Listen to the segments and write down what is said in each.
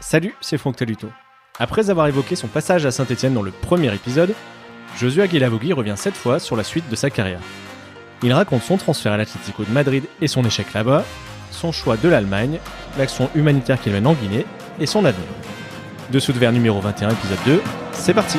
Salut, c'est Franck Taluto. Après avoir évoqué son passage à Saint-Etienne dans le premier épisode, Joshua Guilavogui revient cette fois sur la suite de sa carrière. Il raconte son transfert à l'Atlético de Madrid et son échec là-bas, son choix de l'Allemagne, l'action humanitaire qu'il mène en Guinée et son avenir. Dessous de verre numéro 21, épisode 2, c'est parti.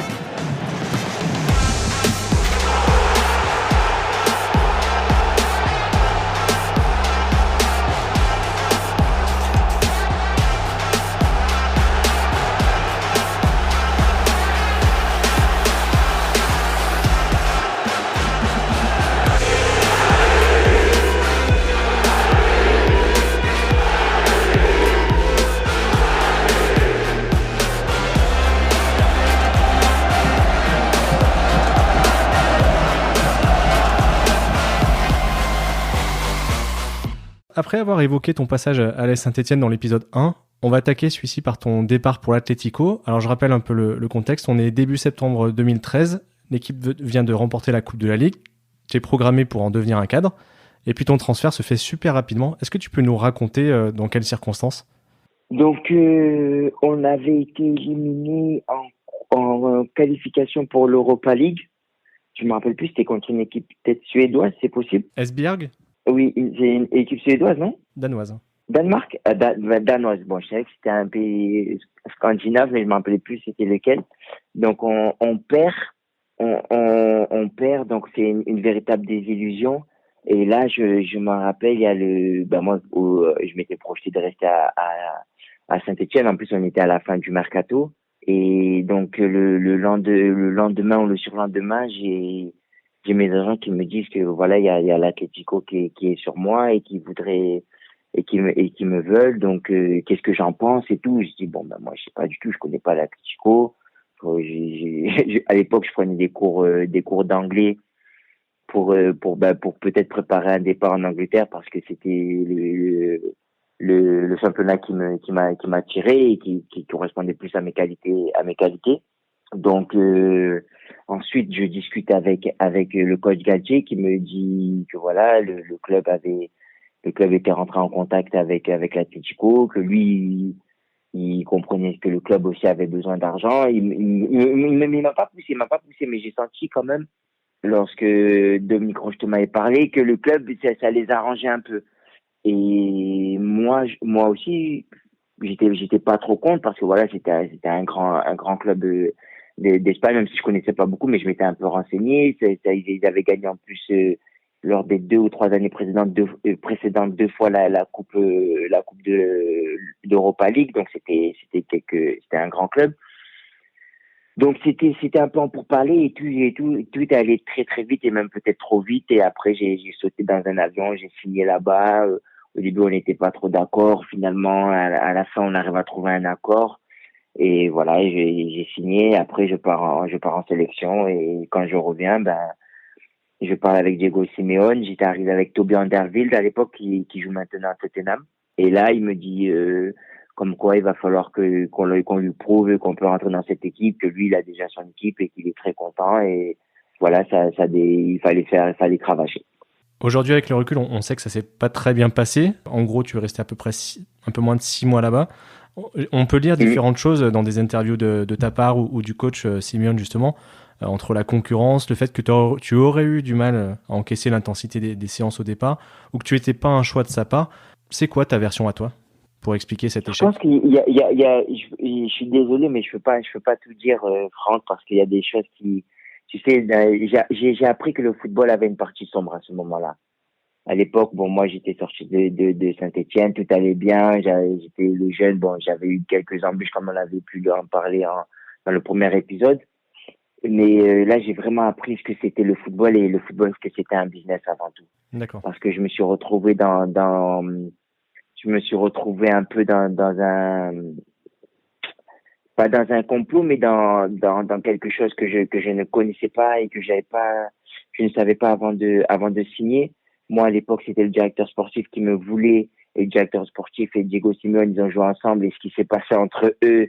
Après avoir évoqué ton passage à l'AS Saint-Etienne dans l'épisode 1, on va attaquer celui-ci par ton départ pour l'Atlético. Alors je rappelle un peu le contexte, on est début septembre 2013, l'équipe vient de remporter la Coupe de la Ligue, tu es programmé pour en devenir un cadre, et puis ton transfert se fait super rapidement. Est-ce que tu peux nous raconter dans quelles circonstances ? Donc, on avait été éliminé en qualification pour l'Europa League. Je me rappelle plus, c'était contre une équipe peut-être suédoise, c'est possible ? Esbjerg ? Oui, c'est une équipe suédoise, non ? Danoise. Danemark ? Danoise. Bon, je savais que c'était un pays scandinave, mais je me rappelais plus c'était lequel. Donc, on perd. On perd, donc c'est une véritable désillusion. Et là, je m'en rappelle, il y a moi, je m'étais projeté de rester à Saint-Etienne. En plus, on était à la fin du mercato. Et donc, le lendemain ou le surlendemain, j'ai mes agents qui me disent que voilà, il y a l'Atlético qui est sur moi et qui voudrait, et qui me veulent. Donc, qu'est-ce que j'en pense et tout. Je dis, bon, moi, je sais pas du tout, je connais pas l'Atlético. À l'époque, je prenais des cours d'anglais pour peut-être préparer un départ en Angleterre parce que c'était le championnat qui m'a attiré et qui correspondait plus à mes qualités. Donc ensuite je discute avec le coach Galtier qui me dit que voilà le club était rentré en contact avec l'Atlético, que lui il comprenait que le club aussi avait besoin d'argent. Il m'a pas poussé, mais j'ai senti quand même lorsque Dominique Rocheteau m'avait parlé que le club ça les arrangeait un peu. Et moi aussi j'étais pas trop contre parce que voilà c'était un grand club d'Espagne, même si je connaissais pas beaucoup, mais je m'étais un peu renseigné. Ils avaient gagné en plus lors des 2 ou 3 années précédentes deux fois la coupe d'Europa League, donc c'était un grand club. Donc c'était un peu en pourparlers et tout est allé très très vite et même peut-être trop vite. Et après j'ai sauté dans un avion, j'ai signé là-bas. Au début on n'était pas trop d'accord, finalement à la fin on arrive à trouver un accord. Et voilà, j'ai signé. Après, je pars en sélection. Et quand je reviens, je parle avec Diego Simeone. J'étais arrivé avec Toby Alderweireld à l'époque, qui joue maintenant à Tottenham. Et là, il me dit, comme quoi il va falloir qu'on lui prouve qu'on peut rentrer dans cette équipe, que lui, il a déjà son équipe et qu'il est très content. Et voilà, il fallait cravacher. Aujourd'hui, avec le recul, on sait que ça s'est pas très bien passé. En gros, tu es resté à peu près un peu moins de 6 mois là-bas. On peut lire différentes choses dans des interviews de ta part ou du coach Simeone, justement, entre la concurrence, le fait que tu aurais eu du mal à encaisser l'intensité des séances au départ, ou que tu n'étais pas un choix de sa part. C'est quoi ta version à toi pour expliquer cet échec ? Je pense qu'il y a je suis désolé, mais je peux pas tout dire, Franck, parce qu'il y a des choses qui, tu sais, j'ai appris que le football avait une partie sombre à ce moment-là. À l'époque, bon, moi, j'étais sorti de Saint-Etienne, tout allait bien, j'étais le jeune, bon, j'avais eu quelques embûches comme on avait pu en parler dans le premier épisode. Mais là, j'ai vraiment appris ce que c'était le football et le football, que c'était un business avant tout. D'accord. Parce que je me suis retrouvé un peu dans un, pas dans un complot, mais dans quelque chose que je ne connaissais pas et que je ne savais pas avant de signer. Moi, à l'époque, c'était le directeur sportif qui me voulait, et le directeur sportif et Diego Simeone, ils ont joué ensemble, et ce qui s'est passé entre eux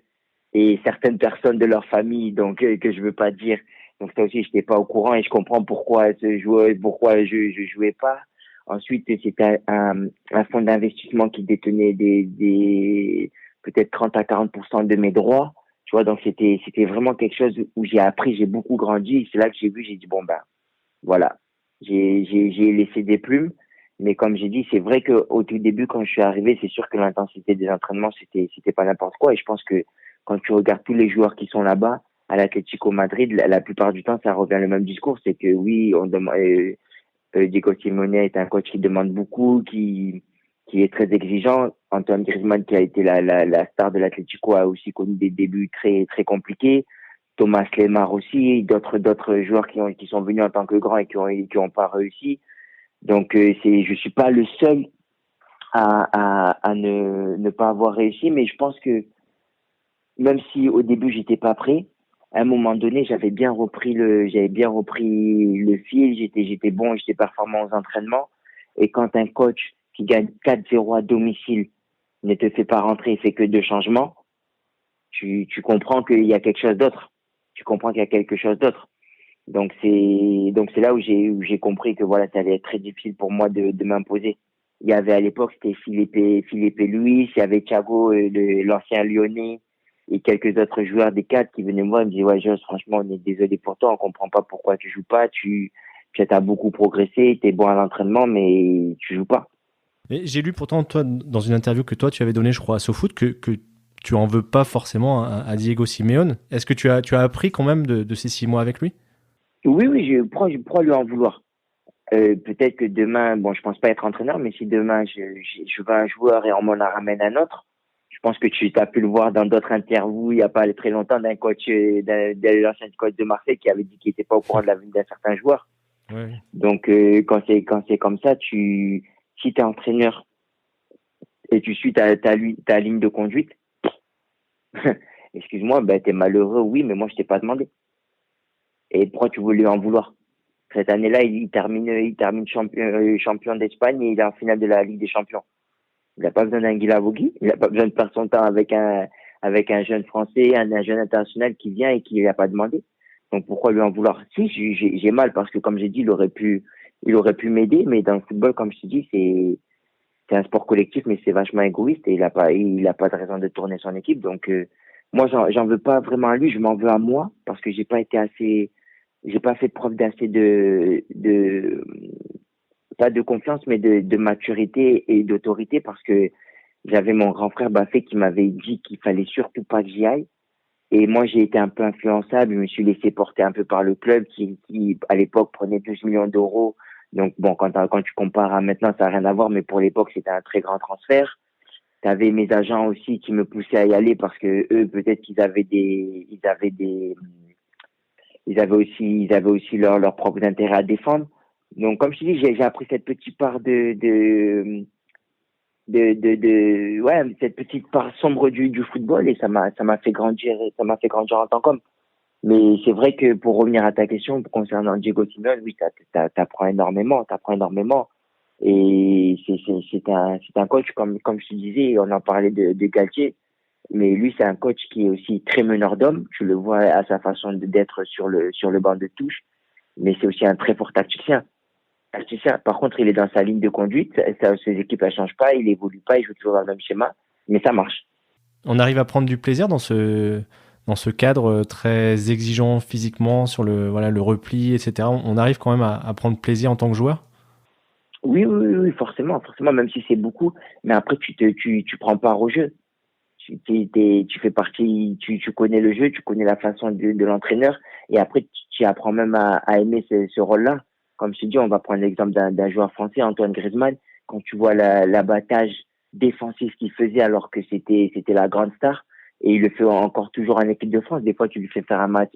et certaines personnes de leur famille, donc, que je veux pas dire. Donc, ça aussi, j'étais pas au courant, et je comprends pourquoi je jouais pas. Ensuite, c'était un fonds d'investissement qui détenait peut-être 30 à 40% de mes droits. Tu vois, donc c'était vraiment quelque chose où j'ai appris, j'ai beaucoup grandi. C'est là que j'ai dit, bon, ben, voilà. J'ai laissé des plumes. Mais comme j'ai dit, c'est vrai que au tout début, quand je suis arrivé, c'est sûr que l'intensité des entraînements, c'était pas n'importe quoi. Et je pense que quand tu regardes tous les joueurs qui sont là-bas, à l'Atlético Madrid, la plupart du temps, ça revient le même discours. C'est que oui, on demande, Diego Simeone est un coach qui demande beaucoup, qui est très exigeant. Antoine Griezmann, qui a été la star de l'Atlético, a aussi connu des débuts très, très compliqués. Thomas Lemar aussi, d'autres joueurs qui sont venus en tant que grands et qui ont pas réussi. Donc, je suis pas le seul à ne pas avoir réussi, mais je pense que même si au début j'étais pas prêt, à un moment donné, j'avais bien repris le fil, j'étais bon, j'étais performant aux entraînements. Et quand un coach qui gagne 4-0 à domicile ne te fait pas rentrer et fait que 2 changements, tu comprends qu'il y a quelque chose d'autre. Tu comprends qu'il y a quelque chose d'autre. Donc c'est là où j'ai compris que voilà, ça allait être très difficile pour moi de m'imposer. Il y avait à l'époque, c'était Philippe Luis, il y avait Thiago, l'ancien Lyonnais, et quelques autres joueurs des cadres qui venaient me voir et me disaient, ouais, Jos, franchement, on est désolé pour toi, on comprend pas pourquoi tu joues pas, tu as beaucoup progressé, t'es bon à l'entraînement, mais tu joues pas. Et j'ai lu pourtant, toi, dans une interview que toi, tu avais donnée, je crois, à SoFoot, que tu en veux pas forcément à Diego Simeone. Est-ce que tu as appris quand même de ces 6 mois avec lui? Oui, oui, je pourrais lui en vouloir. Peut-être que demain, bon, je pense pas être entraîneur, mais si demain je veux un joueur et on m'en ramène un autre, je pense que tu as pu le voir dans d'autres interviews il y a pas très longtemps d'un coach, de l'ancien coach de Marseille qui avait dit qu'il était pas au courant de la venue d'un certain joueur. Ouais. Donc quand c'est comme ça, si t'es entraîneur et tu suis ta ligne de conduite, excuse-moi, ben t'es malheureux, oui, mais moi je t'ai pas demandé. Et pourquoi tu veux lui en vouloir? Cette année-là, il termine champion d'Espagne et il est en finale de la Ligue des Champions. Il n'a pas besoin d'un Guilavogui, il n'a pas besoin de perdre son temps avec un jeune Français, un jeune international qui vient et qui n'a pas demandé. Donc pourquoi lui en vouloir? Si, j'ai mal parce que comme j'ai dit, il aurait pu m'aider, mais dans le football, comme je te dis, c'est un sport collectif, mais c'est vachement égoïste et il a pas de raison de tourner son équipe. Donc moi, j'en veux pas vraiment à lui, je m'en veux à moi parce que j'ai pas fait preuve d'assez pas de confiance, mais de maturité et d'autorité parce que j'avais mon grand frère Bafé qui m'avait dit qu'il fallait surtout pas que j'y aille. Et moi, j'ai été un peu influençable. Je me suis laissé porter un peu par le club qui à l'époque, prenait 12 millions d'euros. Donc, bon, quand tu compares à maintenant, ça n'a rien à voir, mais pour l'époque, c'était un très grand transfert. Tu avais mes agents aussi qui me poussaient à y aller parce que eux, peut-être qu'ils avaient ils avaient aussi leurs propres intérêts à défendre. Donc, comme je te dis, j'ai appris cette petite part ouais, cette petite part sombre du football et ça m'a fait grandir en tant qu'homme. Mais c'est vrai que pour revenir à ta question concernant Diego Simeone, oui, t'apprends énormément, t'apprends énormément. Et c'est un coach, comme je te disais, on en parlait de Galtier, mais lui, c'est un coach qui est aussi très meneur d'hommes. Tu le vois à sa façon d'être sur le banc de touche, mais c'est aussi un très fort tacticien. Par contre, il est dans sa ligne de conduite, ses équipes ne changent pas, il évolue pas, il joue toujours dans le même schéma, mais ça marche. On arrive à prendre du plaisir dans ce cadre très exigeant physiquement sur le repli, etc. On arrive quand même à prendre plaisir en tant que joueur? Oui, oui, oui, oui, forcément, forcément, même si c'est beaucoup, mais après, tu prends part au jeu. Tu fais partie, tu connais le jeu, tu connais la façon de l'entraîneur, et après, tu apprends même à aimer ce rôle-là. Comme je te dis, on va prendre l'exemple d'un joueur français, Antoine Griezmann, quand tu vois l'abattage défensif qu'il faisait alors que c'était la grande star, et il le fait encore toujours en équipe de France. Des fois, tu lui fais faire un match,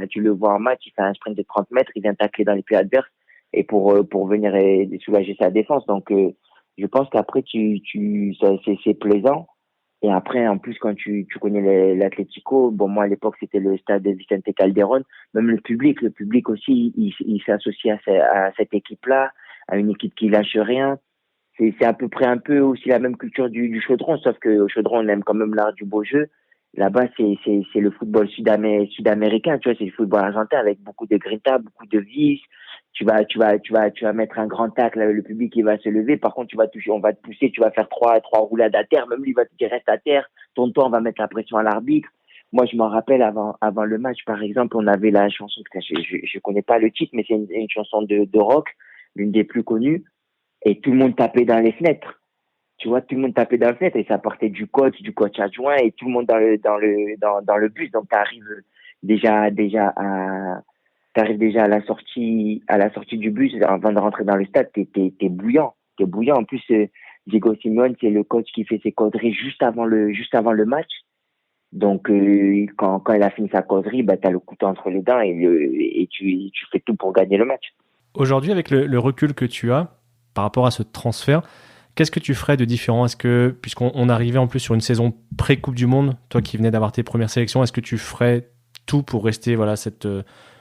tu le vois en match, il fait un sprint de 30 mètres, il vient tacler dans les pieds adverses, et pour venir soulager sa défense. Donc, je pense qu'après, c'est plaisant. Et après, en plus, quand tu connais l'Atlético, bon, moi, à l'époque, c'était le stade de Vicente Calderón. Même le public aussi, il s'associe à cette équipe-là, à une équipe qui lâche rien. C'est à peu près un peu aussi la même culture du Chaudron, sauf que au Chaudron, on aime quand même l'art du beau jeu. Là-bas, c'est le football sud-américain, tu vois, c'est le football argentin avec beaucoup de grinta, beaucoup de vices. tu vas mettre un grand tacle, le public il va se lever. Par contre, on va te pousser, tu vas faire trois roulades à terre. Même lui, il va te dire reste à terre. Tourne-toi, on va mettre la pression à l'arbitre. Moi, je m'en rappelle avant le match, par exemple, on avait la chanson, je connais pas le titre, mais c'est une chanson de rock, l'une des plus connues, et tout le monde tapait dans les fenêtres. Tu vois, tout le monde tapait dans les fenêtres et ça partait du coach adjoint et tout le monde dans le bus. Donc, déjà, déjà t'arrives déjà à la sortie du bus avant de rentrer dans le stade, t'es bouillant. T'es bouillant. En plus, Diego Simeone, c'est le coach qui fait ses causeries juste avant le match. Donc, quand il a fini sa causerie, bah, t'as le couteau entre les dents et tu fais tout pour gagner le match. Aujourd'hui, avec le recul que tu as par rapport à ce transfert, qu'est-ce que tu ferais de différent? Est-ce que, puisqu'on arrivait en plus sur une saison pré-Coupe du Monde, toi qui venais d'avoir tes premières sélections, est-ce que tu ferais tout pour rester cette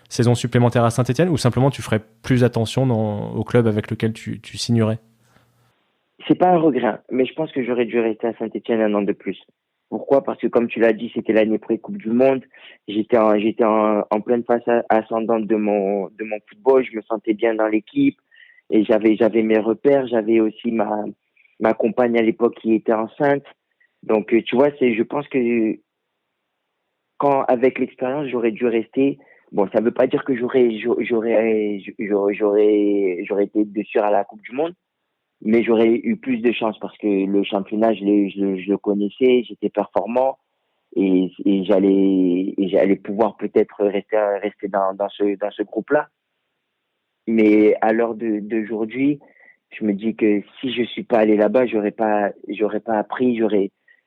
saison supplémentaire à Saint-Etienne, ou simplement tu ferais plus attention au club avec lequel tu signerais? C'est pas un regret, mais je pense que j'aurais dû rester à Saint-Etienne un an de plus. Pourquoi? Parce que comme tu l'as dit, c'était l'année pré-Coupe du Monde. J'étais en pleine phase ascendante de mon football. Je me sentais bien dans l'équipe et j'avais mes repères. J'avais aussi ma compagne à l'époque qui était enceinte. Donc, tu vois, je pense que avec l'expérience, j'aurais dû rester. Bon, ça veut pas dire que j'aurais été dessus à la Coupe du Monde, mais j'aurais eu plus de chance parce que le championnat, je le connaissais, j'étais performant et j'allais pouvoir peut-être rester dans ce groupe-là. Mais à l'heure d'aujourd'hui, je me dis que si je suis pas allé là-bas, j'aurais pas appris,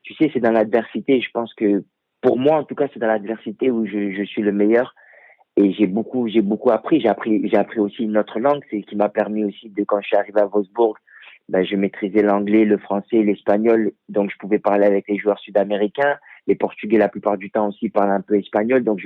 tu sais, c'est dans l'adversité. Je pense que pour moi, en tout cas, c'est dans l'adversité où je suis le meilleur. Et j'ai beaucoup appris. J'ai appris aussi une autre langue, c'est qui m'a permis aussi quand je suis arrivé à Wolfsburg, ben, je maîtrisais l'anglais, le français, l'espagnol. Donc, je pouvais parler avec les joueurs sud-américains. Les Portugais, la plupart du temps aussi, parlent un peu espagnol. Donc,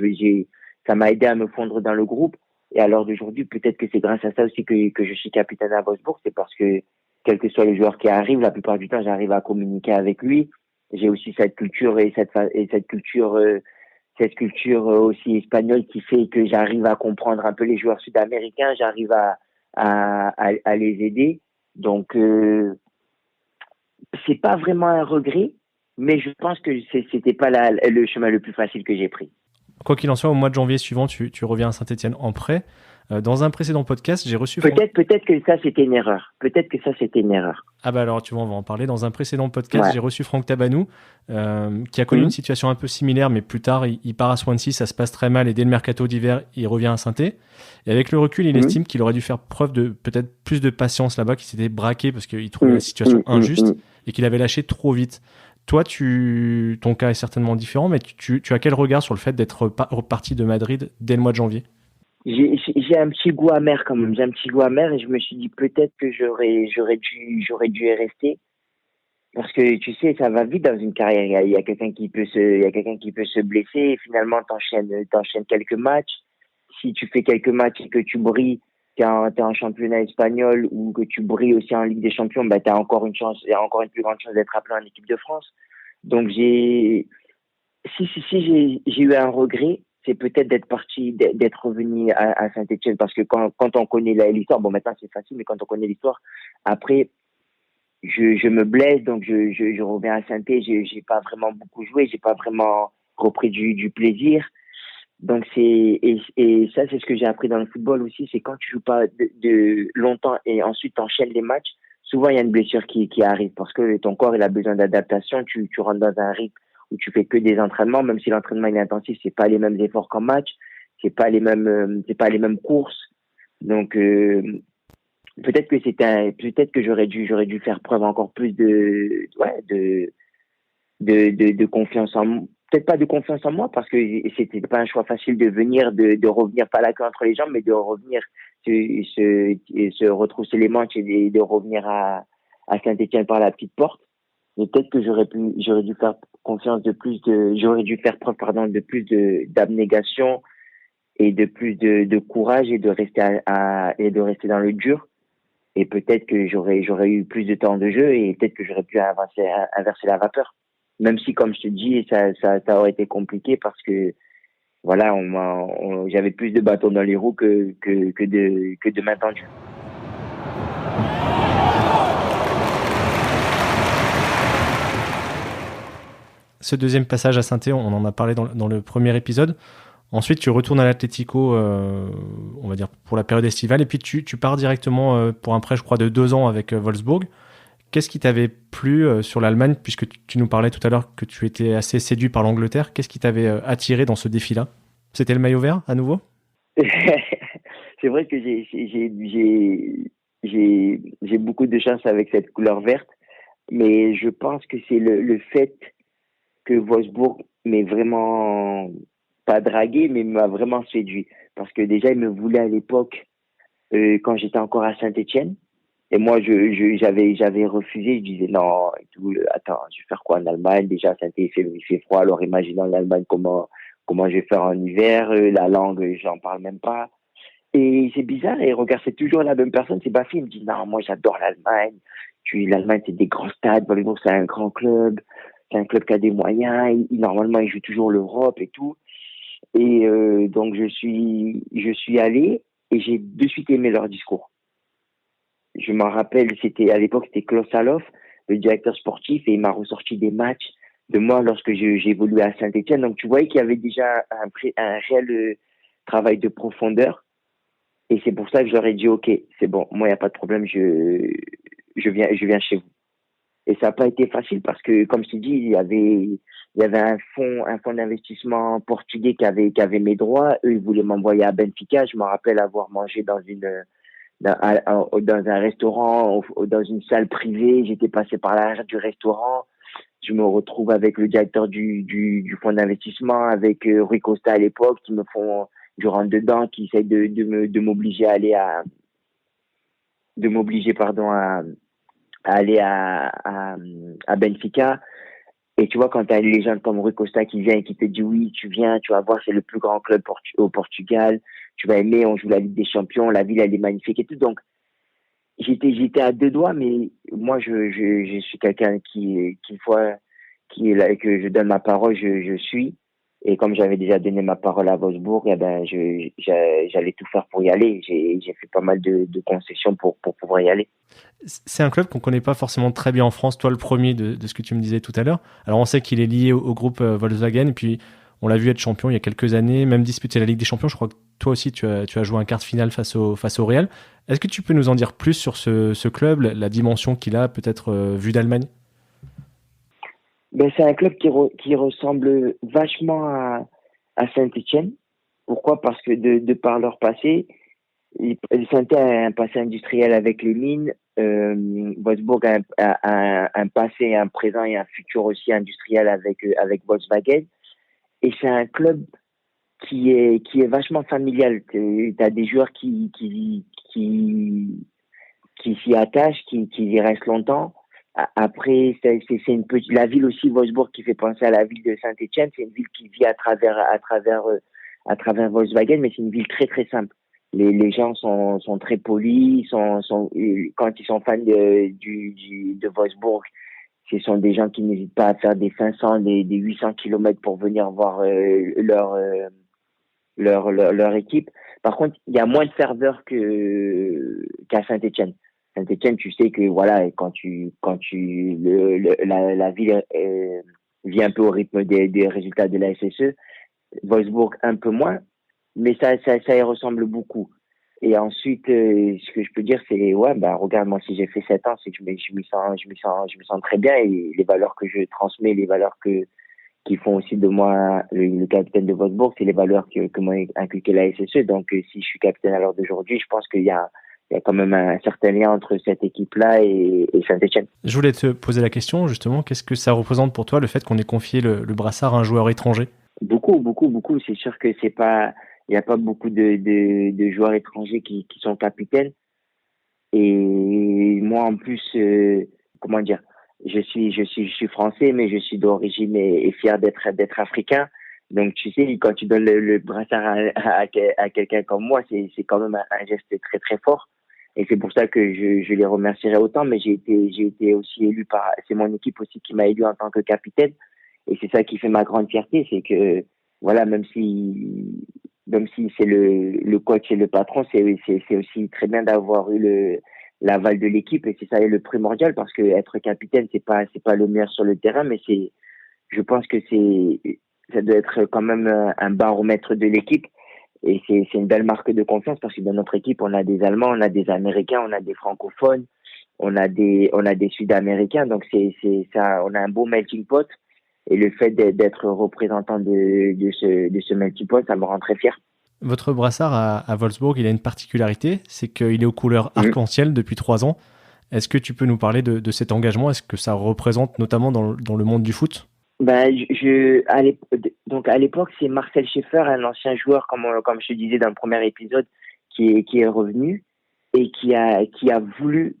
ça m'a aidé à me fondre dans le groupe. Et à l'heure d'aujourd'hui, peut-être que c'est grâce à ça aussi que je suis capitaine à Wolfsburg. C'est parce que, quels que soient les joueurs qui arrivent, la plupart du temps, j'arrive à communiquer avec lui. J'ai aussi cette culture cette culture aussi espagnole qui fait que j'arrive à comprendre un peu les joueurs sud-américains, j'arrive à les aider. Donc, c'est pas vraiment un regret, mais je pense que c'était pas le chemin le plus facile que j'ai pris. Quoi qu'il en soit, au mois de janvier suivant, tu reviens à Saint-Etienne en prêt. Dans un précédent podcast, j'ai reçu... Peut-être que ça, c'était une erreur. Peut-être que ça, c'était une erreur. Ah bah alors, tu vois, on va en parler. Dans un précédent podcast, Ouais. j'ai reçu Franck Tabanou, qui a connu une situation un peu similaire, mais plus tard, il part à Swansea, ça se passe très mal, et dès le mercato d'hiver, il revient à Saint-Etienne. Et avec le recul, il estime qu'il aurait dû faire preuve de peut-être plus de patience là-bas, qu'il s'était braqué parce qu'il trouvait la situation injuste et qu'il avait lâché trop vite. Toi, ton cas est certainement différent, mais tu as quel regard sur le fait d'être reparti de Madrid dès le mois de janvier? J'ai un petit goût amer quand même. J'ai un petit goût amer et je me suis dit peut-être que j'aurais dû y rester. Parce que tu sais, ça va vite dans une carrière. Il y a quelqu'un il y a quelqu'un qui peut se blesser et finalement t'enchaînes quelques matchs. Si tu fais quelques matchs et que tu brilles, t'es en championnat espagnol ou que tu brilles aussi en Ligue des Champions, bah t'as encore une chance, il y a encore une plus grande chance d'être appelé en équipe de France. Donc si j'ai eu un regret, c'est peut-être d'être revenu à Saint-Etienne parce que quand on connaît l'histoire, bon maintenant c'est facile, mais quand on connaît l'histoire, après je me blesse, donc je reviens à Saint-Etienne, j'ai pas vraiment beaucoup joué, j'ai pas vraiment repris du plaisir. Donc et ça c'est ce que j'ai appris dans le football aussi, c'est quand tu joues pas de longtemps et ensuite t'enchaînes les matchs, souvent il y a une blessure qui arrive parce que ton corps il a besoin d'adaptation, tu rentres dans un rythme où tu fais que des entraînements, même si l'entraînement il est intensif, c'est pas les mêmes efforts qu'en match, c'est pas les mêmes courses. Donc peut-être que j'aurais dû faire preuve encore plus de confiance peut-être pas de confiance en moi parce que c'était pas un choix facile de venir de revenir pas la queue entre les jambes mais de revenir se retrousser les manches et de revenir à Saint-Étienne par la petite porte. Mais peut-être que j'aurais dû faire j'aurais dû faire preuve de plus d'abnégation et de plus de courage et de rester dans le dur. Et peut-être que j'aurais eu plus de temps de jeu et peut-être que j'aurais pu inverser la vapeur. Même si, comme je te dis, ça aurait été compliqué parce que voilà, j'avais plus de bâtons dans les roues que de main tendue. Ce deuxième passage à Saint-Étienne, on en a parlé dans le premier épisode. Ensuite, tu retournes à l'Atlético, on va dire, pour la période estivale. Et puis, tu pars directement pour un prêt, je crois, de 2 ans avec Wolfsburg. Qu'est-ce qui t'avait plu sur l'Allemagne, puisque tu nous parlais tout à l'heure que tu étais assez séduit par l'Angleterre. Qu'est-ce qui t'avait attiré dans ce défi-là? C'était le maillot vert, à nouveau? C'est vrai que j'ai beaucoup de chance avec cette couleur verte, mais je pense que c'est le fait que Wolfsburg m'ait vraiment pas dragué, mais m'a vraiment séduit. Parce que déjà, il me voulait à l'époque, quand j'étais encore à Saint-Étienne. Et moi, j'avais refusé. Je disais non, et tout, attends, je vais faire quoi en Allemagne? Déjà, à Saint-Étienne, il fait froid. Alors, imagine en Allemagne comment je vais faire en hiver. La langue, j'en parle même pas. Et c'est bizarre. Et regarde, c'est toujours la même personne. C'est Bafi. Il me dit non, moi, j'adore l'Allemagne. L'Allemagne, c'est des grands stades. Volleyball, c'est un grand club. C'est un club qui a des moyens. Normalement, il joue toujours l'Europe et tout. Et donc, je suis allé et j'ai de suite aimé leur discours. Je m'en rappelle, à l'époque, c'était Klaus Saloff, le directeur sportif, et il m'a ressorti des matchs de moi lorsque j'ai évolué à Saint-Étienne. Donc, tu voyais qu'il y avait déjà un réel travail de profondeur. Et c'est pour ça que je leur ai dit, OK, c'est bon, moi, il n'y a pas de problème, je viens chez vous. Et ça n'a pas été facile parce que, comme je t'ai dit, il y avait un fonds d'investissement portugais qui avait mes droits. Eux, ils voulaient m'envoyer à Benfica. Je me rappelle avoir mangé dans un restaurant, dans une salle privée. J'étais passé par l'arrière du restaurant. Je me retrouve avec le directeur du fonds d'investissement, avec Rui Costa à l'époque, qui me font, je rentre dedans, qui essaie de m'obliger à aller à Benfica. Et tu vois, quand tu as une légende comme Rui Costa qui vient et qui te dit oui, tu viens, tu vas voir, c'est le plus grand club au Portugal, tu vas aimer, on joue la Ligue des Champions, la ville, elle est magnifique et tout. Donc, j'étais à 2 doigts, mais moi, je suis quelqu'un qui est là, que je donne ma parole, je suis. Et comme j'avais déjà donné ma parole à Wolfsburg, eh ben, j'allais tout faire pour y aller. J'ai fait pas mal de concessions pour pouvoir y aller. C'est un club qu'on connaît pas forcément très bien en France, toi le premier de ce que tu me disais tout à l'heure. Alors on sait qu'il est lié au groupe Volkswagen, et puis on l'a vu être champion il y a quelques années, même disputer la Ligue des Champions. Je crois que toi aussi tu as joué un quart de finale face au Real. Est-ce que tu peux nous en dire plus sur ce club, la dimension qu'il a peut-être vue d'Allemagne? Ben, c'est un club qui ressemble vachement à Saint-Étienne. Pourquoi? Parce que de par leur passé, Saint-Étienne a un passé industriel avec les mines. Wolfsburg a un passé, un présent et un futur aussi industriel avec Volkswagen. Et c'est un club qui est vachement familial. Tu as des joueurs qui s'y attachent, qui y restent longtemps. Après, c'est une petite, la ville aussi, Wolfsburg, qui fait penser à la ville de Saint-Étienne. C'est une ville qui vit à travers Volkswagen, mais c'est une ville très, très simple. Les gens sont très polis, quand ils sont fans de Wolfsburg, ce sont des gens qui n'hésitent pas à faire des 500, des 800 kilomètres pour venir voir leur équipe. Par contre, il y a moins de ferveur qu'à Saint-Étienne. Saint-Étienne, tu sais que voilà, la ville vit un peu au rythme des résultats de la SSE. Wolfsburg un peu moins, mais ça y ressemble beaucoup. Et ensuite, ce que je peux dire, c'est ouais, bah regarde, moi si j'ai fait 7 ans, c'est que je me sens très bien, et les valeurs que je transmets, les valeurs qui font aussi de moi le capitaine de Wolfsburg, c'est les valeurs que m'a inculqué la SSE. Donc, si je suis capitaine à l'heure d'aujourd'hui, je pense qu'il y a quand même un certain lien entre cette équipe-là et Saint-Etienne. Je voulais te poser la question, justement, qu'est-ce que ça représente pour toi le fait qu'on ait confié le brassard à un joueur étranger? Beaucoup, beaucoup, beaucoup. C'est sûr que il n'y a pas beaucoup de joueurs étrangers qui sont capitaines. Et moi, en plus, comment dire, je suis français, mais je suis d'origine et fier d'être africain. Donc, tu sais, quand tu donnes le brassard à quelqu'un comme moi, c'est quand même un geste très, très fort. Et c'est pour ça que je les remercierai autant, mais j'ai été aussi c'est mon équipe aussi qui m'a élu en tant que capitaine. Et c'est ça qui fait ma grande fierté, c'est que voilà, même si c'est le coach et le patron, c'est aussi très bien d'avoir eu l'aval de l'équipe, et c'est ça le primordial, parce que être capitaine, c'est pas le meilleur sur le terrain, mais je pense que ça doit être quand même un baromètre de l'équipe. Et c'est une belle marque de confiance, parce que dans notre équipe, on a des Allemands, on a des Américains, on a des francophones, on a des Sud-Américains. Donc c'est ça, on a un beau melting pot. Et le fait d'être représentant de ce melting pot, ça me rend très fier. Votre brassard à Wolfsburg, il a une particularité, c'est qu'il est aux couleurs Mhm. arc-en-ciel depuis 3 ans. Est-ce que tu peux nous parler de cet engagement? Est-ce que ça représente notamment dans le monde du foot? Ben, donc à l'époque, c'est Marcel Schaeffer, un ancien joueur, comme je te disais dans le premier épisode, qui est revenu et qui a voulu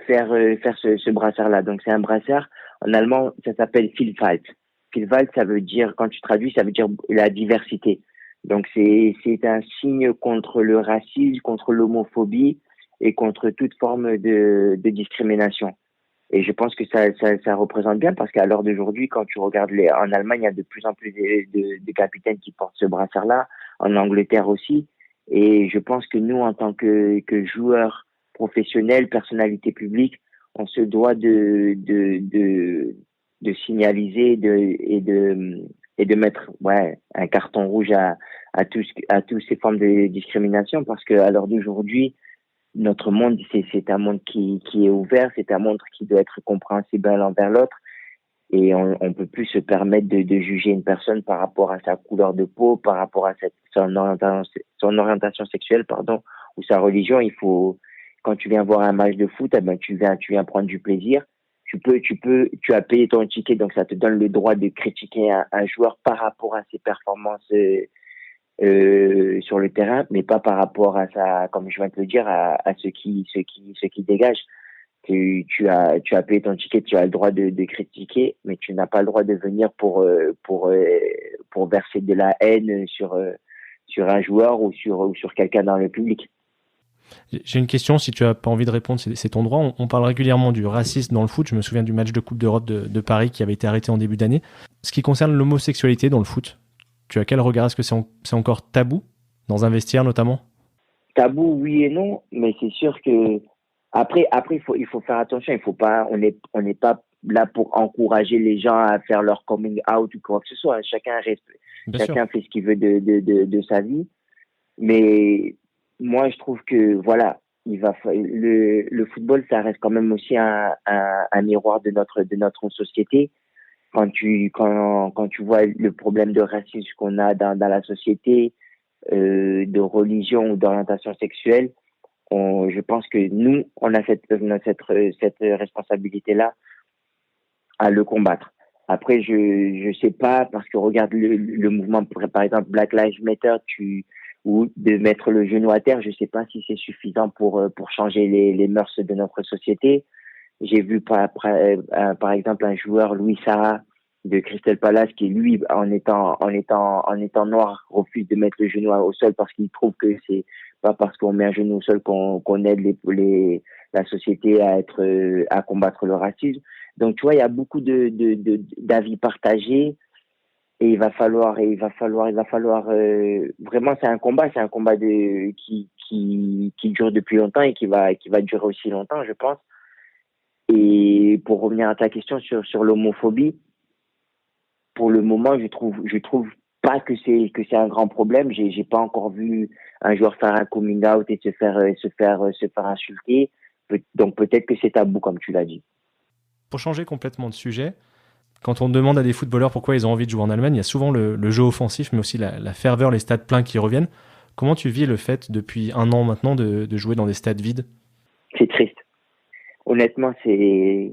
faire ce brassard-là. Donc c'est un brassard, en allemand, ça s'appelle Vielfalt. Vielfalt, ça veut dire, quand tu traduis, ça veut dire la diversité. Donc c'est un signe contre le racisme, contre l'homophobie et contre toute forme de discrimination. Et je pense que ça représente bien, parce qu'à l'heure d'aujourd'hui, quand tu regardes en Allemagne, il y a de plus en plus de capitaines qui portent ce brassard-là, en Angleterre aussi. Et je pense que nous, en tant que joueurs professionnels, personnalités publiques, on se doit de signaliser et de mettre, ouais, un carton rouge à tous ces formes de discrimination, parce qu'à l'heure d'aujourd'hui, notre monde, c'est un monde qui est ouvert, c'est un monde qui doit être compréhensible l'un envers l'autre, et on peut plus se permettre de juger une personne par rapport à sa couleur de peau, par rapport à son orientation sexuelle, pardon, ou sa religion. Quand tu viens voir un match de foot, eh ben, tu viens prendre du plaisir. Tu as payé ton ticket, donc ça te donne le droit de critiquer un joueur par rapport à ses performances sur le terrain, mais pas par rapport à ça, comme je viens de te le dire, à ce qui dégage. Tu as payé ton ticket, tu as le droit de critiquer, mais tu n'as pas le droit de venir pour verser de la haine sur un joueur ou sur quelqu'un dans le public. J'ai une question, si tu n'as pas envie de répondre, c'est ton droit. On parle régulièrement du racisme dans le foot. Je me souviens du match de Coupe d'Europe de Paris qui avait été arrêté en début d'année. Ce qui concerne l'homosexualité dans le foot, tu as quel regard? Est-ce que c'est encore tabou, dans un vestiaire notamment? Tabou, oui et non, mais c'est sûr que après il faut faire attention. Il faut pas, on n'est pas là pour encourager les gens à faire leur coming out ou quoi que ce soit. Bien sûr. Chacun fait ce qu'il veut de sa vie. Mais moi, je trouve que voilà, le football, ça reste quand même aussi un miroir de notre société. Quand tu vois le problème de racisme qu'on a dans la société, de religion ou d'orientation sexuelle, je pense que nous, on a cette responsabilité-là à le combattre. Après, je sais pas, parce que regarde le mouvement, par exemple, Black Lives Matter, ou de mettre le genou à terre, je sais pas si c'est suffisant pour changer les mœurs de notre société. J'ai vu par exemple un joueur, Louis Saha, de Crystal Palace, qui lui, en étant noir, refuse de mettre le genou au sol, parce qu'il trouve que c'est pas parce qu'on met un genou au sol qu'on aide la société à combattre le racisme. Donc, tu vois, il y a beaucoup d'avis partagés, et il va falloir vraiment, c'est un combat qui dure depuis longtemps, et qui va durer aussi longtemps, je pense. Et pour revenir à ta question sur l'homophobie, pour le moment, je trouve pas que c'est un grand problème. J'ai pas encore vu un joueur faire un coming out et se faire insulter. Donc peut-être que c'est tabou, comme tu l'as dit. Pour changer complètement de sujet, quand on demande à des footballeurs pourquoi ils ont envie de jouer en Allemagne, il y a souvent le jeu offensif, mais aussi la ferveur, les stades pleins qui reviennent. Comment tu vis le fait, depuis 1 an maintenant, de jouer dans des stades vides? C'est triste. Honnêtement, c'est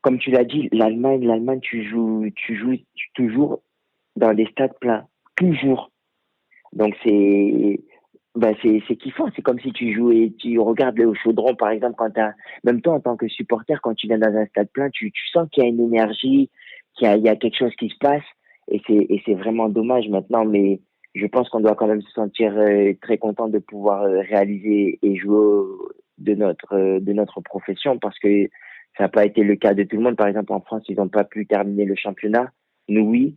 comme tu l'as dit, l'Allemagne, tu joues toujours dans des stades pleins, toujours. Donc c'est kiffant. C'est comme si tu jouais, tu regardes le Chaudron, par exemple, même toi, en tant que supporter, quand tu viens dans un stade plein, tu sens qu'il y a une énergie, qu'il y a quelque chose qui se passe, et c'est vraiment dommage maintenant. Mais je pense qu'on doit quand même se sentir très content de pouvoir réaliser et jouer de notre profession, parce que ça n'a pas été le cas de tout le monde. Par exemple, en France, ils n'ont pas pu terminer le championnat. Nous, oui.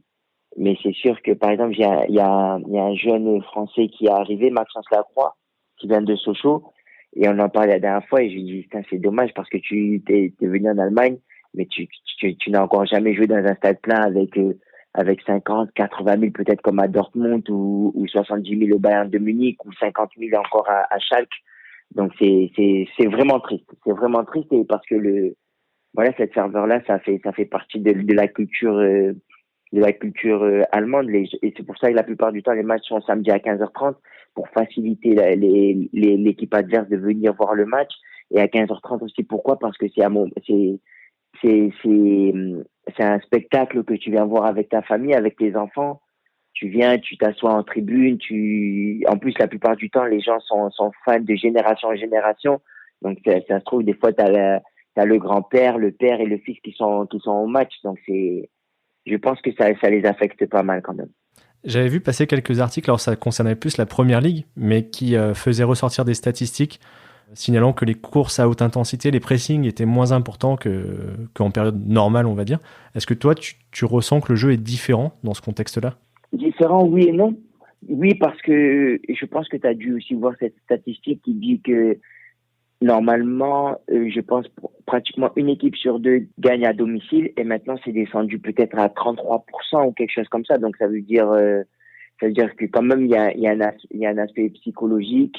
Mais c'est sûr que, par exemple, il y a un jeune Français qui est arrivé, Maxence Lacroix, qui vient de Sochaux. Et on en parlait la dernière fois et je lui dis, putain, c'est dommage parce que tu t'es venu en Allemagne, mais tu n'as encore jamais joué dans un stade plein avec 50, 80 000 peut-être comme à Dortmund ou 70 000 au Bayern de Munich ou 50 000 encore à Schalke. Donc c'est vraiment triste. C'est vraiment triste et parce que voilà, cette ferveur-là, ça fait partie de la culture allemande. Et c'est pour ça que la plupart du temps, les matchs sont samedi à 15h30 pour faciliter l'équipe adverse de venir voir le match. Et à 15h30 aussi, pourquoi? Parce que c'est un spectacle que tu viens voir avec ta famille, avec tes enfants. Tu viens, tu t'assois en tribune. En plus, la plupart du temps, les gens sont fans de génération en génération. Donc, ça se trouve, des fois, t'as le grand-père, le père et le fils qui sont au match. Donc, je pense que ça les affecte pas mal quand même. J'avais vu passer quelques articles, alors ça concernait plus la première ligue, mais qui faisaient ressortir des statistiques signalant que les courses à haute intensité, les pressings étaient moins importants qu'en période normale, on va dire. Est-ce que toi, tu ressens que le jeu est différent dans ce contexte-là? Différent, oui et non. Oui, parce que je pense que tu as dû aussi voir cette statistique qui dit que normalement, je pense pratiquement une équipe sur deux gagne à domicile et maintenant c'est descendu peut-être à 33% ou quelque chose comme ça. Donc ça veut dire que quand même il y a un aspect psychologique,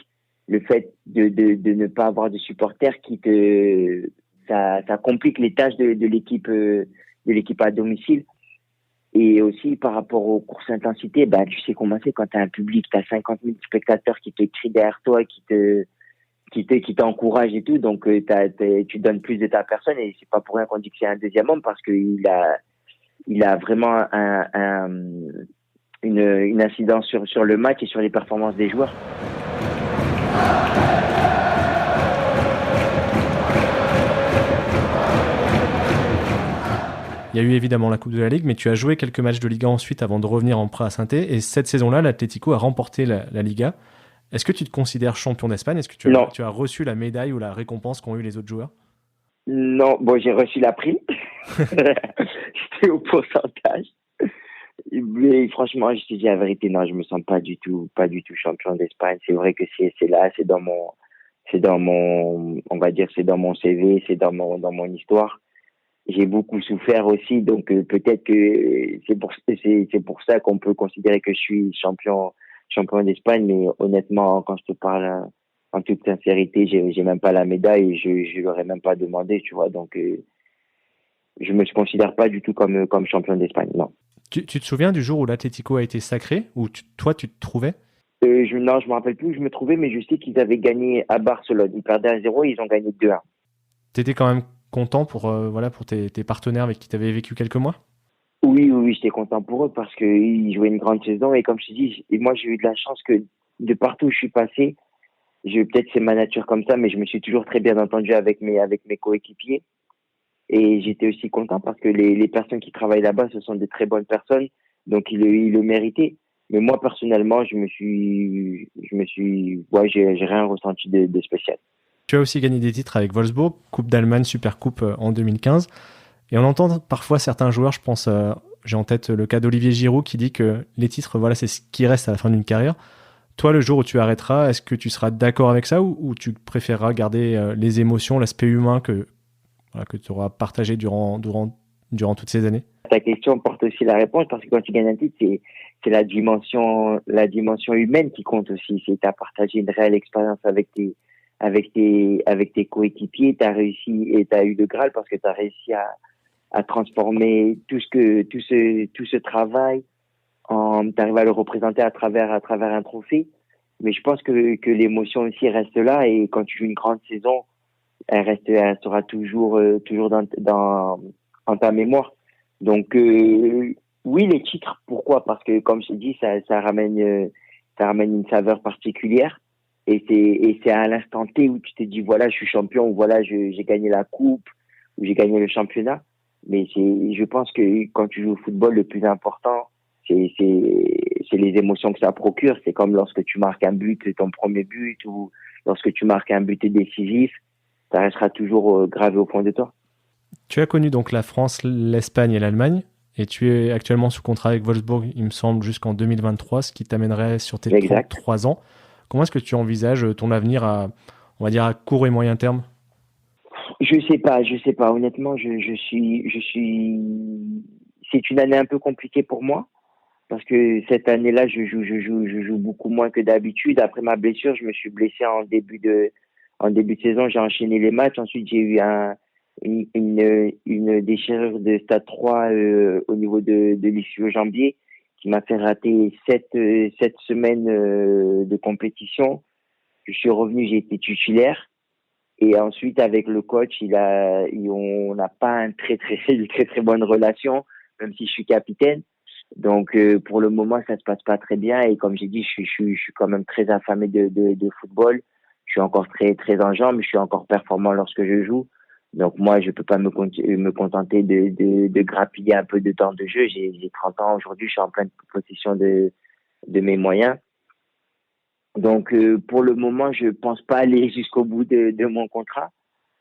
le fait de ne pas avoir de supporters ça complique les tâches de l'équipe à domicile. Et aussi par rapport aux courses intensité, bah tu sais comment c'est quand tu as un public, tu as 50 000 spectateurs qui te crient derrière toi, qui t'encourage et tout, donc tu donnes plus de ta personne et c'est pas pour rien qu'on dit que c'est un deuxième homme parce qu'il a vraiment une incidence sur le match et sur les performances des joueurs. Il y a eu évidemment la Coupe de la Ligue, mais tu as joué quelques matchs de Liga ensuite avant de revenir en prêt à Saint-Étienne. Et cette saison-là, l'Atlético a remporté la Liga. Est-ce que tu te considères champion d'Espagne? Est-ce que tu as reçu la médaille ou la récompense qu'ont eu les autres joueurs? Non, bon, j'ai reçu la prime. J'étais au pourcentage. Mais franchement, je te dis la vérité, non, je me sens pas du tout champion d'Espagne. C'est vrai que c'est là, on va dire, c'est dans mon CV, c'est dans mon histoire. J'ai beaucoup souffert aussi, donc peut-être que c'est pour ça qu'on peut considérer que je suis champion d'Espagne, mais honnêtement, quand je te parle en toute sincérité, j'ai même pas la médaille et je l'aurais même pas demandé, tu vois. Donc je me considère pas du tout comme champion d'Espagne, non. Tu te souviens du jour où l'Atlético a été sacré, où toi tu te trouvais? Non, je me rappelle plus où je me trouvais, mais je sais qu'ils avaient gagné à Barcelone. Ils perdaient 1-0 et ils ont gagné 2-1. T'étais quand même content pour tes partenaires avec qui tu avais vécu quelques mois? Oui, oui, oui, j'étais content pour eux parce qu'ils jouaient une grande saison et comme je te dis, moi j'ai eu de la chance que de partout où je suis passé, peut-être c'est ma nature comme ça, mais je me suis toujours très bien entendu avec mes coéquipiers et j'étais aussi content parce que les personnes qui travaillent là-bas, ce sont des très bonnes personnes, donc ils le méritaient. Mais moi personnellement, ouais, j'ai rien ressenti de spécial. Tu as aussi gagné des titres avec Wolfsburg, Coupe d'Allemagne, Supercoupe en 2015. Et on entend parfois certains joueurs, je pense, j'ai en tête le cas d'Olivier Giroud qui dit que les titres, voilà, c'est ce qui reste à la fin d'une carrière. Toi, le jour où tu arrêteras, est-ce que tu seras d'accord avec ça ou tu préféreras garder les émotions, l'aspect humain que tu auras partagé durant toutes ces années? Ta question porte aussi la réponse parce que quand tu gagnes un titre, c'est la dimension humaine qui compte aussi. C'est tu as partagé une réelle expérience avec tes coéquipiers, tu as réussi et tu as eu le Graal parce que tu as réussi à transformer tout ce travail t'arrives à le représenter à travers un trophée. Mais je pense que l'émotion aussi reste là et quand tu joues une grande saison, elle sera toujours en ta mémoire. Donc oui, les titres, pourquoi? Parce que comme je t'ai dit, ça ramène une saveur particulière et c'est à l'instant T où tu te dis voilà, je suis champion ou voilà, j'ai gagné la coupe ou j'ai gagné le championnat. Mais je pense que quand tu joues au football, le plus important, c'est les émotions que ça procure. C'est comme lorsque tu marques un but, ton premier but, ou lorsque tu marques un but décisif, ça restera toujours gravé au fond de toi. Tu as connu donc la France, l'Espagne et l'Allemagne. Et tu es actuellement sous contrat avec Wolfsburg, il me semble, jusqu'en 2023, ce qui t'amènerait sur tes Exact. 33 ans. Comment est-ce que tu envisages ton avenir on va dire, à court et moyen terme? Je sais pas. Honnêtement, c'est une année un peu compliquée pour moi parce que cette année-là, je joue beaucoup moins que d'habitude. Après ma blessure, je me suis blessé en début de saison. J'ai enchaîné les matchs. Ensuite, j'ai eu une déchirure de stade 3 au niveau de l'ischio-jambier qui m'a fait rater sept semaines de compétition. Je suis revenu, j'ai été titulaire. Et ensuite, avec le coach, on n'a pas une très, très bonne relation, même si je suis capitaine. Donc, pour le moment, ça se passe pas très bien. Et comme j'ai dit, je suis quand même très affamé de football. Je suis encore très, très en jambes. Je suis encore performant lorsque je joue. Donc, moi, je peux pas me contenter de grappiller un peu de temps de jeu. J'ai 30 ans aujourd'hui. Je suis en pleine possession de mes moyens. Donc, pour le moment, je pense pas aller jusqu'au bout de mon contrat.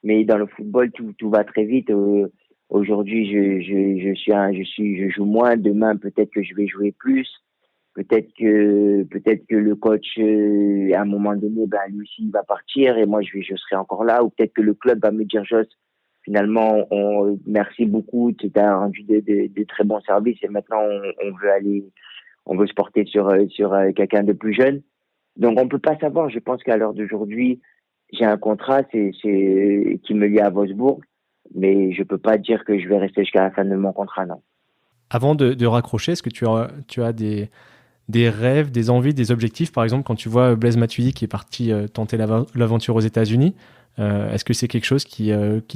Mais dans le football, tout va très vite. Aujourd'hui, je joue moins. Demain, peut-être que je vais jouer plus. Peut-être que le coach, à un moment donné, ben, lui aussi, il va partir et moi, je serai encore là. Ou peut-être que le club va me dire, Joss, finalement, merci beaucoup. Tu as rendu de très bons services et maintenant, on veut se porter sur quelqu'un de plus jeune. Donc, on peut pas savoir. Je pense qu'à l'heure d'aujourd'hui, j'ai un contrat, qui me lie à Wolfsburg, mais je peux pas dire que je vais rester jusqu'à la fin de mon contrat, non. Avant de raccrocher, est-ce que tu as des rêves, des envies, des objectifs? Par exemple, quand tu vois Blaise Matuidi qui est parti tenter l'aventure aux États-Unis, est-ce que c'est quelque chose qui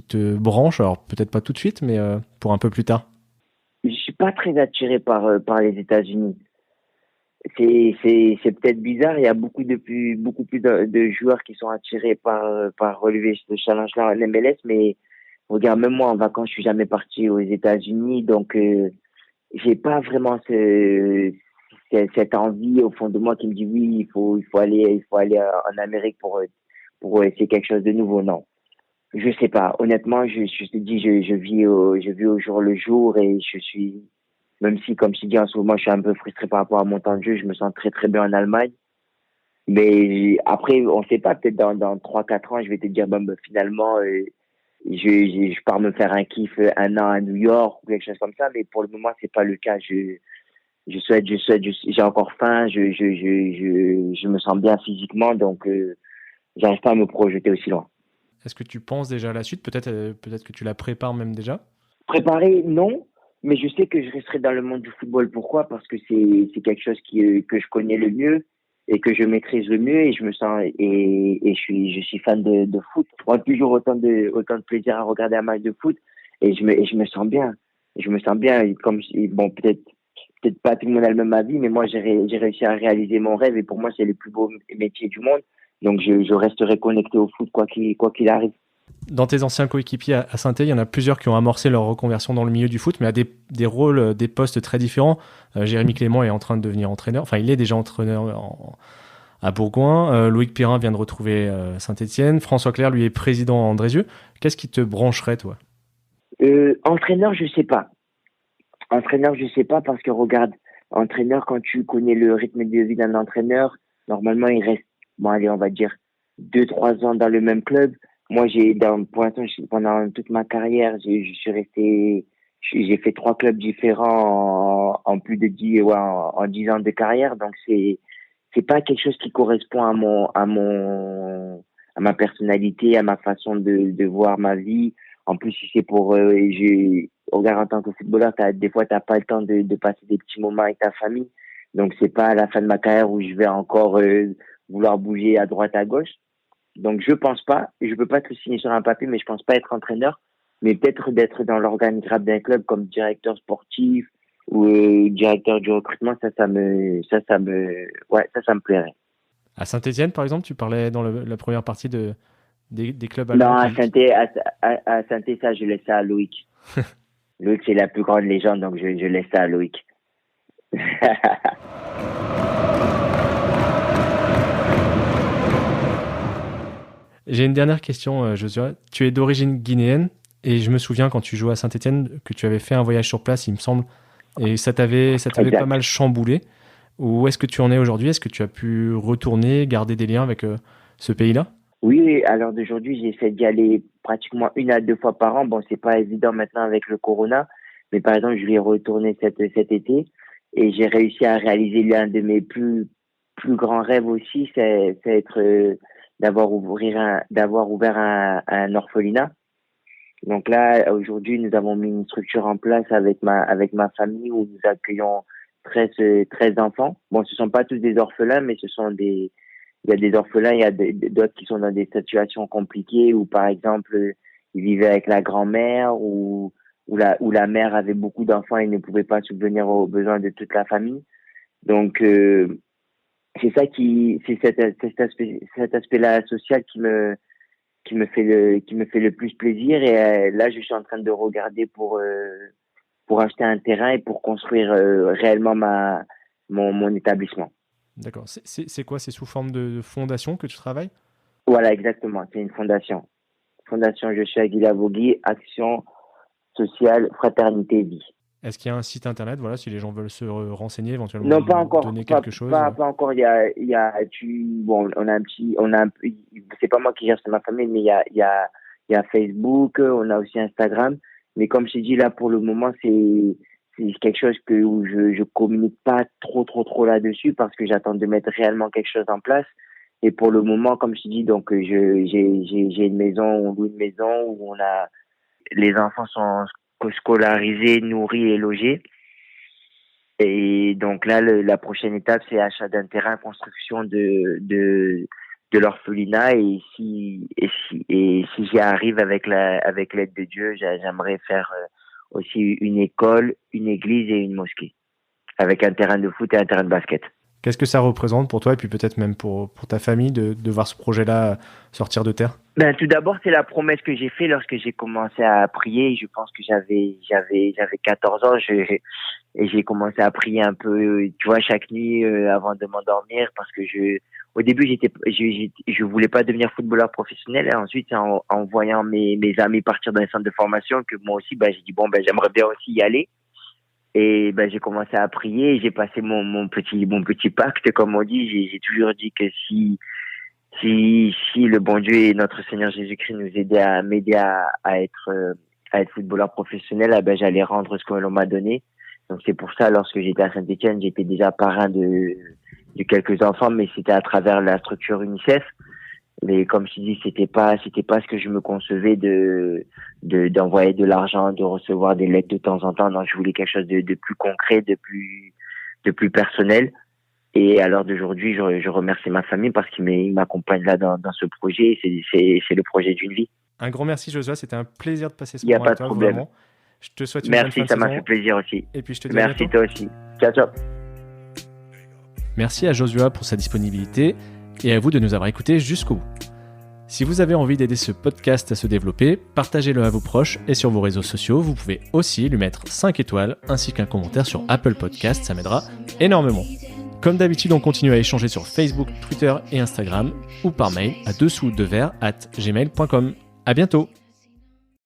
te branche? Alors, peut-être pas tout de suite, mais pour un peu plus tard. Je suis pas très attiré par les États-Unis. C'est peut-être bizarre. Il y a beaucoup plus de joueurs qui sont attirés par relever ce challenge-là en MLS, mais regarde, même moi en vacances, je suis jamais parti aux États-Unis, donc j'ai pas vraiment cette envie au fond de moi qui me dit oui, il faut aller en Amérique pour essayer quelque chose de nouveau. Non, je sais pas. Honnêtement, je te dis, je vis au jour le jour et je suis, même si, comme je te dis, en ce moment, je suis un peu frustré par rapport à mon temps de jeu, je me sens très, très bien en Allemagne. Mais après, on sait pas, peut-être dans 3 4 ans, je vais te dire, ben, finalement, je pars me faire un kiff un an à New York ou quelque chose comme ça. Mais pour le moment, c'est pas le cas. J'ai encore faim, je me sens bien physiquement, donc, j'arrive pas à me projeter aussi loin. Est-ce que tu penses déjà à la suite? Peut-être que tu la prépares même déjà? Préparé, non, mais je sais que je resterai dans le monde du football. Pourquoi? Parce que c'est quelque chose que je connais le mieux et que je maîtrise le mieux et je me sens et je suis fan de foot. Je prends toujours autant de plaisir à regarder un match de foot et je me sens bien. Je me sens bien et bon, peut-être pas tout le monde a le même avis, mais moi j'ai réussi à réaliser mon rêve et pour moi c'est le plus beau métier du monde. Donc je resterai connecté au foot quoi qu'il arrive. Dans tes anciens coéquipiers à Saint-Étienne, il y en a plusieurs qui ont amorcé leur reconversion dans le milieu du foot, mais à des rôles, des postes très différents. Jérémy Clément est en train de devenir entraîneur. Enfin, il est déjà entraîneur à Bourgoin. Loïc Perrin vient de retrouver Saint-Étienne. François Clerc, lui, est président à Andrézieux. Qu'est-ce qui te brancherait, toi? Entraîneur, je sais pas. Entraîneur, je sais pas parce que regarde, entraîneur, quand tu connais le rythme de vie d'un entraîneur, normalement, il reste, bon, allez, on va dire 2 3 ans dans le même club. Moi, pour l'instant, pendant toute ma carrière, je suis resté, j'ai fait 3 clubs différents en plus de 10, ouais, en 10 ans de carrière. Donc, c'est pas quelque chose qui correspond à ma personnalité, à ma façon de voir ma vie. En plus, si c'est regarde, en tant que footballeur, des fois, t'as pas le temps de passer des petits moments avec ta famille. Donc, c'est pas à la fin de ma carrière où je vais encore, vouloir bouger à droite, à gauche. Donc, je pense pas, je peux pas te le signer sur un papier, mais je pense pas être entraîneur, mais peut-être d'être dans l'organigramme d'un club comme directeur sportif ou directeur du recrutement, ça me plairait. À Saint-Étienne, par exemple, tu parlais dans la première partie des clubs Non, allemands à Saint-Étienne, ça, je laisse ça à Loïc. Loïc, c'est la plus grande légende, donc je laisse ça à Loïc. J'ai une dernière question, Joshua. Tu es d'origine guinéenne et je me souviens quand tu jouais à Saint-Étienne que tu avais fait un voyage sur place, il me semble, Et ça t'avait pas mal chamboulé. Où est-ce que tu en es aujourd'hui? Est-ce que tu as pu retourner, garder des liens avec ce pays-là? Oui, à l'heure d'aujourd'hui, j'essaie d'y aller pratiquement 1 à 2 fois par an. Bon, c'est pas évident maintenant avec le corona, mais par exemple, je vais y retourner cet été et j'ai réussi à réaliser l'un de mes plus grands rêves aussi, c'est être d'avoir ouvert un orphelinat. Donc là, aujourd'hui, nous avons mis une structure en place avec ma famille où nous accueillons 13 enfants. Bon, ce sont pas tous des orphelins, mais il y a des orphelins, il y a d'autres qui sont dans des situations compliquées où, par exemple, ils vivaient avec la grand-mère où la mère avait beaucoup d'enfants et ne pouvait pas subvenir aux besoins de toute la famille. Donc, c'est cet aspect-là social qui me fait le plus plaisir. Et là, je suis en train de regarder pour acheter un terrain et pour construire réellement mon établissement. D'accord. C'est quoi? C'est sous forme de fondation que tu travailles? Voilà, exactement. C'est une fondation. Fondation Joshua Guilavogui, Action Sociale Fraternité Vie. Est-ce qu'il y a un site internet, voilà, si les gens veulent se renseigner éventuellement? Non, pas encore. Donner quelque chose? Pas encore. Bon, c'est pas moi qui gère, c'est ma famille, mais il y a Facebook, on a aussi Instagram. Mais comme je t'ai dit, là, pour le moment, c'est quelque chose où je communique pas trop là-dessus parce que j'attends de mettre réellement quelque chose en place. Et pour le moment, comme je t'ai dit, donc, j'ai une maison, on loue une maison où les enfants sont scolarisés, nourris et logés. Et donc là, la prochaine étape, c'est achat d'un terrain, construction de l'orphelinat. Et si j'y arrive avec l'aide de Dieu, j'aimerais faire aussi une école, une église et une mosquée, avec un terrain de foot et un terrain de basket. Qu'est-ce que ça représente pour toi et puis peut-être même pour ta famille de voir ce projet-là sortir de terre? Ben, tout d'abord, c'est la promesse que j'ai faite lorsque j'ai commencé à prier. Je pense que j'avais 14 ans. Et j'ai commencé à prier un peu, tu vois, chaque nuit avant de m'endormir parce que au début, je voulais pas devenir footballeur professionnel. Et ensuite, en voyant mes amis partir dans les centres de formation, que moi aussi, ben, j'ai dit, bon, ben, j'aimerais bien aussi y aller. Et ben, j'ai commencé à prier et j'ai passé mon petit pacte, comme on dit. J'ai toujours dit que si le bon Dieu et notre Seigneur Jésus-Christ nous aidaient à m'aider à être footballeur professionnel, eh ben, j'allais rendre ce que l'on m'a donné. Donc c'est pour ça, lorsque j'étais à Saint-Étienne, j'étais déjà parrain de quelques enfants, mais c'était à travers la structure UNICEF. Mais comme je dis, c'était pas ce que je me concevais d'envoyer de l'argent, de recevoir des lettres de temps en temps. Non, je voulais quelque chose de plus concret, de plus personnel. Et à l'heure d'aujourd'hui, je remercie ma famille parce qu'ils m'accompagnent là dans ce projet. C'est le projet d'une vie. Un grand merci, Joshua. C'était un plaisir de passer ce moment avec toi. Il n'y a pas de problème. Vraiment. Je te souhaite une bonne fin de saison. Merci, ça m'a fait plaisir aussi. Et puis je te dis merci à bientôt. Toi aussi. Ciao. Merci à Joshua pour sa disponibilité et à vous de nous avoir écoutés jusqu'au bout. Si vous avez envie d'aider ce podcast à se développer, partagez-le à vos proches et sur vos réseaux sociaux. Vous pouvez aussi lui mettre 5 étoiles ainsi qu'un commentaire sur Apple Podcast. Ça m'aidera énormément. Comme d'habitude, on continue à échanger sur Facebook, Twitter et Instagram ou par mail à dessous-de-verre@gmail.com. À bientôt.